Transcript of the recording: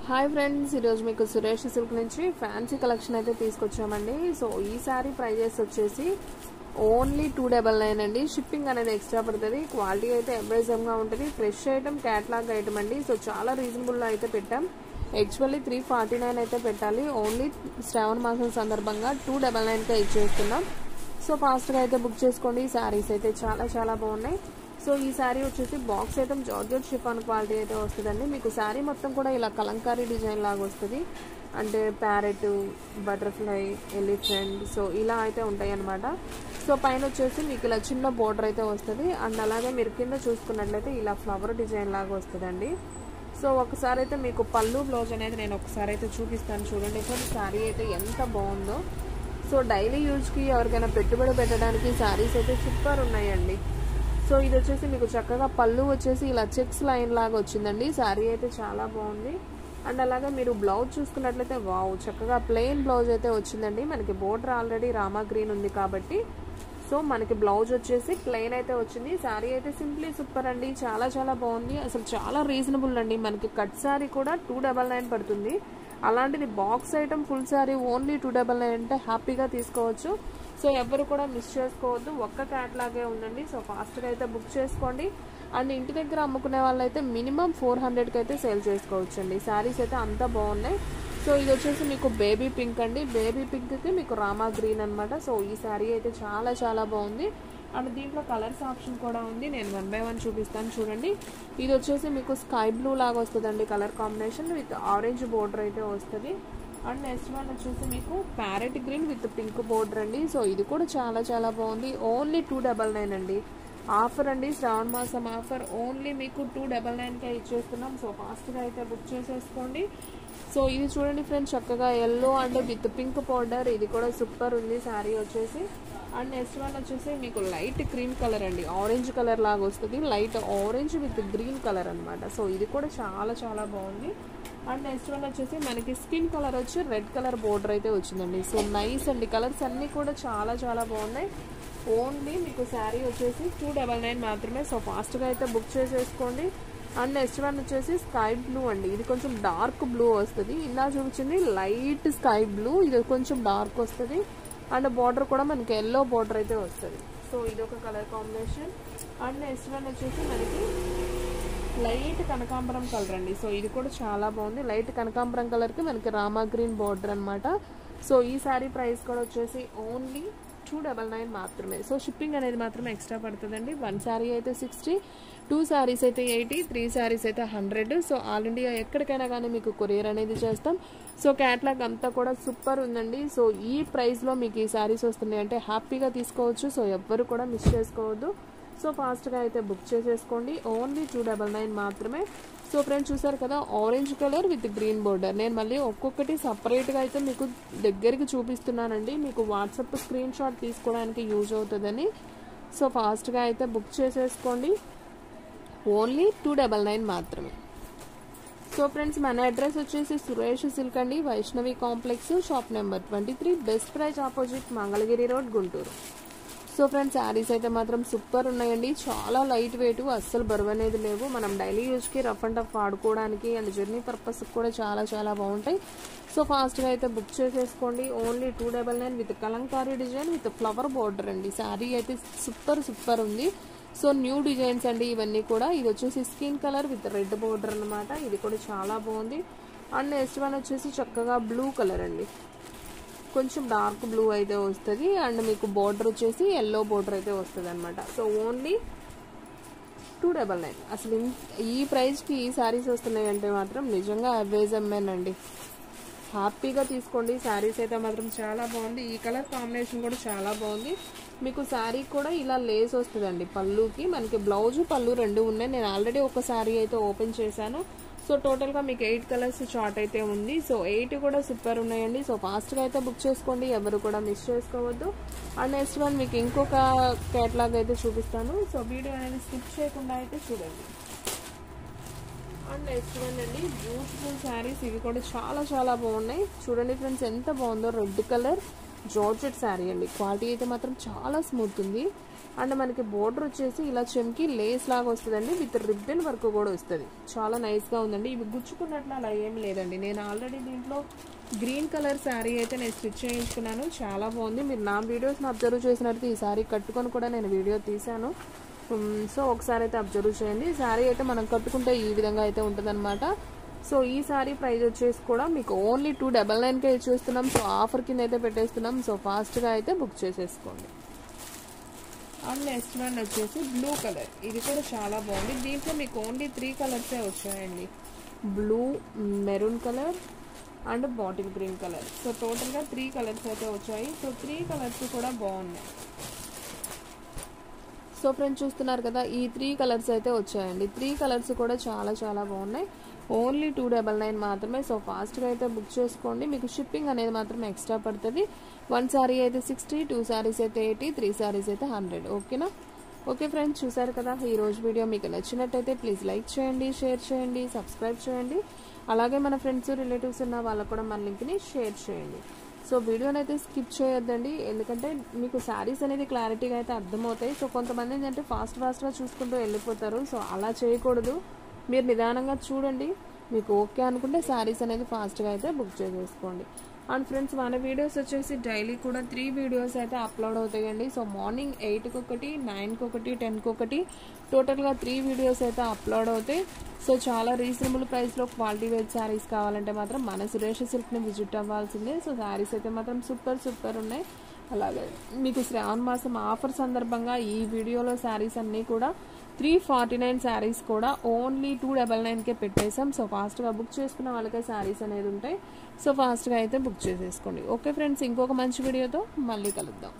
Hi friends, ఈరోజు మీకు Suresh silk నుంచి ఫ్యాన్సీ కలెక్షన్ అయితే తీసుకొచ్చామండి. సో ఈ సారీ ప్రైజెస్ వచ్చేసి ఓన్లీ 299 అండి. షిప్పింగ్ అనేది ఎక్స్ట్రా పడుతుంది. క్వాలిటీ అయితే అమేజింగ్గా ఉంటుంది. ఫ్రెష్ ఐటమ్, క్యాటలాగ్ ఐటమ్ అండి. సో చాలా రీజనబుల్లో అయితే పెట్టాం. యాక్చువల్లీ 349 అయితే పెట్టాలి. ఓన్లీ శ్రావణ మాసం సందర్భంగా 299కే ఇచ్చేస్తున్నాం. సో ఫాస్ట్గా అయితే బుక్ చేసుకోండి. ఈ శారీస్ అయితే చాలా చాలా బాగున్నాయి. సో ఈ శారీ వచ్చేసి box item georgette chiffon quality అయితే వస్తుందండి. మీకు శారీ మొత్తం కూడా ఇలా కలంకారీ డిజైన్ లాగా వస్తుంది. అంటే ప్యారెట్, బటర్ఫ్లై, ఎలిఫెంట్, సో ఇలా అయితే ఉంటాయి అనమాట. సో పైన వచ్చేసి మీకు ఇలా చిన్న బోర్డర్ అయితే వస్తుంది. అండ్ అలాగే మీరు కింద చూసుకున్నట్లయితే ఇలా ఫ్లవర్ డిజైన్ లాగా వస్తుందండి. సో ఒకసారి అయితే మీకు పళ్ళు బ్లౌజ్ అనేది నేను ఒకసారి అయితే చూపిస్తాను. చూడండి సార్, శారీ అయితే ఎంత బాగుందో. సో డైలీ యూజ్కి ఎవరికైనా పెట్టుబడి పెట్టడానికి శారీస్ అయితే సూపర్ ఉన్నాయండి. సో ఇది వచ్చేసి మీకు చక్కగా పళ్ళు వచ్చేసి ఇలా చెక్స్ లైన్ లాగా వచ్చిందండి. శారీ అయితే చాలా బాగుంది. అండ్ అలాగే మీరు బ్లౌజ్ చూసుకున్నట్లయితే వావ్, చక్కగా ప్లెయిన్ బ్లౌజ్ అయితే వచ్చిందండి. మనకి బోర్డర్ ఆల్రెడీ రామా గ్రీన్ ఉంది కాబట్టి సో మనకి బ్లౌజ్ వచ్చేసి ప్లెయిన్ అయితే వచ్చింది. శారీ అయితే సింప్లీ సూపర్ అండి. చాలా చాలా బాగుంది. అసలు చాలా రీజనబుల్ అండి. మనకి కట్ శారీ కూడా 299 పడుతుంది. అలాంటిది box item full sari only 299 అంటే హ్యాపీగా తీసుకోవచ్చు. సో ఎవరు కూడా మిస్ చేసుకోవద్దు. ఒక్క క్యాట్లాగే ఉందండి. సో ఫాస్ట్గా అయితే బుక్ చేసుకోండి. అండ్ ఇంటి దగ్గర అమ్ముకునే వాళ్ళైతే మినిమం 400కి అయితే సేల్ చేసుకోవచ్చు అండి. శారీస్ అయితే అంతా బాగున్నాయి. సో ఇది వచ్చేసి మీకు బేబీ పింక్ అండి. బేబీ పింక్కి మీకు రామా గ్రీన్ అనమాట. సో ఈ శారీ అయితే చాలా చాలా బాగుంది. అండ్ దీంట్లో కలర్స్ ఆప్షన్ కూడా ఉంది. నేను 1 by 1 చూపిస్తాను చూడండి. ఇది వచ్చేసి మీకు స్కై బ్లూ లాగా వస్తుందండి colour combination with orange border అయితే వస్తుంది. అండ్ నెక్స్ట్ వన్ వచ్చేసి మీకు parrot green with pink border అండి. సో ఇది కూడా చాలా చాలా బాగుంది. ఓన్లీ 299 అండి. ఆఫర్ అండి, శ్రావణ మాసం ఆఫర్. ఓన్లీ మీకు 299కే ఇచ్చేస్తున్నాం. సో ఫాస్ట్గా అయితే బుక్ చేసేసుకోండి. సో ఇది చూడండి ఫ్రెండ్స్, చక్కగా yellow and with pink powder. ఇది కూడా సూపర్ ఉంది శారీ వచ్చేసి. అండ్ నెక్స్ట్ వన్ వచ్చేసి మీకు లైట్ క్రీమ్ కలర్ అండి. ఆరెంజ్ కలర్ లాగా వస్తుంది. Light orange with green colour అనమాట. సో ఇది కూడా చాలా చాలా బాగుంది. అండ్ నెక్స్ట్ వన్ వచ్చేసి మనకి స్కిన్ కలర్ వచ్చి రెడ్ కలర్ బోర్డర్ అయితే వచ్చిందండి. సో నైస్ అండి. కలర్స్ అన్నీ కూడా చాలా చాలా బాగున్నాయి. ఓన్లీ మీకు శారీ వచ్చేసి 299 మాత్రమే. సో ఫాస్ట్గా అయితే బుక్ చేసేసుకోండి. అండ్ నెక్స్ట్ వన్ వచ్చేసి స్కై బ్లూ అండి. ఇది కొంచెం డార్క్ బ్లూ వస్తుంది. ఇలా చూపించింది లైట్ స్కై బ్లూ, ఇది కొంచెం డార్క్ వస్తుంది. అండ్ బార్డర్ కూడా మనకి ఎల్లో బార్డర్ అయితే వస్తుంది. సో ఇది ఒక colour combination. And next one వచ్చేసి మనకి లైట్ కనకాంబరం కలర్ అండి. సో ఇది కూడా చాలా బాగుంది. లైట్ కనకాంబరం కలర్కి మనకి రామా గ్రీన్ బార్డర్ అనమాట. సో ఈ శారీ ప్రైస్ కూడా వచ్చేసి ఓన్లీ 299 మాత్రమే. సో షిప్పింగ్ అనేది మాత్రం ఎక్స్ట్రా పడుతుందండి. 1 శారీ అయితే 60, 2 శారీస్ అయితే 80, 3 శారీస్ అయితే 100. సో ఆల్ ఇండియా ఎక్కడికైనా కానీ మీకు కొరియర్ అనేది చేస్తాం. సో క్యాట్లాగ్ అంతా కూడా సూపర్ ఉందండి. సో ఈ ప్రైస్లో మీకు ఈ శారీస్ వస్తున్నాయి అంటే హ్యాపీగా తీసుకోవచ్చు. సో ఎవ్వరు కూడా మిస్ చేసుకోవద్దు. సో ఫాస్ట్గా అయితే బుక్ చేసేసుకోండి. ఓన్లీ 299 మాత్రమే. సో ఫ్రెండ్స్ చూసారు కదా, orange colour with green border. నేను మళ్ళీ ఒక్కొక్కటి సపరేట్గా అయితే మీకు దగ్గరికి చూపిస్తున్నానండి. మీకు వాట్సాప్ స్క్రీన్ షాట్ తీసుకోవడానికి యూజ్ అవుతుందని. సో ఫాస్ట్గా అయితే బుక్ చేసేసుకోండి. ఓన్లీ 299 మాత్రమే. సో ఫ్రెండ్స్ మన అడ్రస్ వచ్చేసి సురేష్ సిల్క్ అండి, Vaishnavi complex, shop number 23, best praise opposite, Mangalagiri road, Guntur. So friends saris అయితే మాత్రం సూపర్ ఉన్నాయండి. చాలా లైట్ వెయిట్, అస్సలు బరువు అనేది లేవు. మనం డైలీ యూజ్కి రఫ్ అండ్ టఫ్ వాడుకోవడానికి అండ్ జర్నీ పర్పస్కి కూడా చాలా చాలా బాగుంటాయి. సో ఫాస్ట్గా అయితే బుక్ చేసేసుకోండి. Only 299 with Kalamkari design with flower border అండి. శారీ అయితే సూపర్ సూపర్ ఉంది. సో న్యూ డిజైన్స్ అండి ఇవన్నీ కూడా. ఇది వచ్చేసి skin colour with red border అనమాట. ఇది కూడా చాలా బాగుంది. అండ్ నెక్స్ట్ వన్ వచ్చేసి చక్కగా బ్లూ కలర్ అండి. కొంచెం డార్క్ బ్లూ అయితే వస్తుంది. అండ్ మీకు బోర్డర్ వచ్చేసి ఎల్లో బోర్డర్ అయితే వస్తుంది అనమాట. So only 299. అసలు ఈ ప్రైస్కి ఈ శారీస్ వస్తున్నాయి అంటే మాత్రం నిజంగా అవేజమ్మేన్ అండి. హ్యాపీగా తీసుకోండి. శారీస్ అయితే మాత్రం చాలా బాగుంది. ఈ కలర్ కాంబినేషన్ కూడా చాలా బాగుంది. మీకు శారీ కూడా ఇలా లేస్ వస్తుందండి. పళ్ళుకి మనకి బ్లౌజ్ పళ్ళు రెండు ఉన్నాయి. నేను ఆల్రెడీ ఒక శారీ అయితే ఓపెన్ చేశాను. సో టోటల్గా మీకు 8 కలర్స్ చార్ట్ అయితే ఉంది. సో 8 కూడా సూపర్ ఉన్నాయండి. సో ఫాస్ట్గా అయితే బుక్ చేసుకోండి. ఎవరు కూడా మిస్ చేసుకోవద్దు. అండ్ నెక్స్ట్ వన్ మీకు ఇంకొక కేటలాగ్ అయితే చూపిస్తాను. సో వీడియో అనేది స్కిప్ చేయకుండా అయితే చూడండి. అండ్ నెక్స్ట్ వన్ అండి బ్యూటిఫుల్ శారీస్. ఇవి కూడా చాలా చాలా బాగున్నాయి. చూడండి ఫ్రెండ్స్ ఎంత బాగుందో. రెడ్ కలర్ జార్జెట్ శారీ అండి. క్వాలిటీ అయితే మాత్రం చాలా స్మూత్ ఉంది. అండ్ మనకి బోర్డర్ వచ్చేసి ఇలా చెమ్కి లేస్ లాగా వస్తుందండి, విత్ రిబ్బన్ వర్క్ కూడా వస్తుంది. చాలా నైస్గా ఉందండి. ఇవి గుచ్చుకున్నట్లు అలా ఏమి లేదండి. నేను ఆల్రెడీ దీంట్లో గ్రీన్ కలర్ శారీ అయితే నేను స్టిచ్ చేయించుకున్నాను, చాలా బాగుంది. మీరు నా వీడియోస్ని అబ్జర్వ్ చేసినట్టు ఈ శారీ కట్టుకొని కూడా నేను వీడియో తీశాను. సో ఒకసారి అయితే అబ్జర్వ్ చేయండి. శారీ అయితే మనం కట్టుకుంటే ఈ విధంగా అయితే ఉంటుందన్నమాట. సో ఈ శారీ ప్రైస్ వచ్చేసి కూడా మీకు ఓన్లీ 299కే ఇచ్చేస్తున్నాం. సో ఆఫర్ కింద అయితే పెట్టేస్తున్నాం. సో ఫాస్ట్గా అయితే బుక్ చేసేసుకోండి. అండ్ నెక్స్ట్ వన్ వచ్చేసి బ్లూ కలర్. ఇది కూడా చాలా బాగుంది. దీంట్లో మీకు ఓన్లీ 3 కలర్సే వచ్చాయండి, blue, maroon colour and bottle green colour. So టోటల్గా 3 కలర్స్ అయితే వచ్చాయి. సో 3 కలర్స్ కూడా బాగున్నాయి. సో ఫ్రెండ్స్ చూస్తున్నారు కదా, ఈ 3 కలర్స్ అయితే వచ్చాయండి. 3 కలర్స్ కూడా చాలా చాలా బాగున్నాయి. ఓన్లీ 299 మాత్రమే. సో ఫాస్ట్గా అయితే బుక్ చేసుకోండి. మీకు షిప్పింగ్ అనేది మాత్రం ఎక్స్ట్రా పడుతుంది. 1 శారీ అయితే 60, 2 శారీస్ అయితే 80, 3 శారీస్ అయితే 100. ఓకేనా? ఓకే ఫ్రెండ్స్, చూసారు కదా ఈ రోజు వీడియో. మీకు నచ్చినట్టయితే ప్లీజ్ లైక్ చేయండి, షేర్ చేయండి, సబ్స్క్రైబ్ చేయండి. అలాగే మన ఫ్రెండ్స్, రిలేటివ్స్ ఉన్న వాళ్ళకు కూడా మన లింక్ని షేర్ చేయండి. సో వీడియోని అయితే స్కిప్ చేయొద్దండి, ఎందుకంటే మీకు శారీస్ అనేది క్లారిటీగా అయితే అర్థమవుతాయి. సో కొంతమంది ఏంటంటే ఫాస్ట్గా చూసుకుంటూ వెళ్ళిపోతారు. సో అలా చేయకూడదు. మీరు నిదానంగా చూడండి, మీకు ఓకే అనుకుంటే శారీస్ అనేది ఫాస్ట్గా అయితే బుక్ చేసేసుకోండి. అండ్ ఫ్రెండ్స్, మన వీడియోస్ వచ్చేసి డైలీ కూడా 3 వీడియోస్ అయితే అప్లోడ్ అవుతాయండి. సో మార్నింగ్ 8కి ఒకటి, 9కి ఒకటి, 10కి ఒకటి, టోటల్గా 3 వీడియోస్ అయితే అప్లోడ్ అవుతాయి. సో చాలా రీజనబుల్ ప్రైస్లో క్వాలిటీ వేర్ శారీస్ కావాలంటే మాత్రం మన సురేష్ సిల్క్ని విజిట్ అవ్వాల్సిందే. సో శారీస్ అయితే మాత్రం సూపర్ ఉన్నాయి. అలాగే మీకు శ్రావణ మాసం ఆఫర్ సందర్భంగా ఈ వీడియోలో శారీస్ అన్నీ కూడా 349 శారీస్ కూడా ఓన్లీ 299కే పెట్టేసాం. సో ఫాస్ట్గా బుక్ చేసుకున్న వాళ్ళకే శారీస్ అనేది ఉంటాయి. సో ఫాస్ట్గా అయితే బుక్ చేసేసుకోండి. ఓకే ఫ్రెండ్స్, ఇంకొక మంచి వీడియోతో మళ్ళీ కలుద్దాం.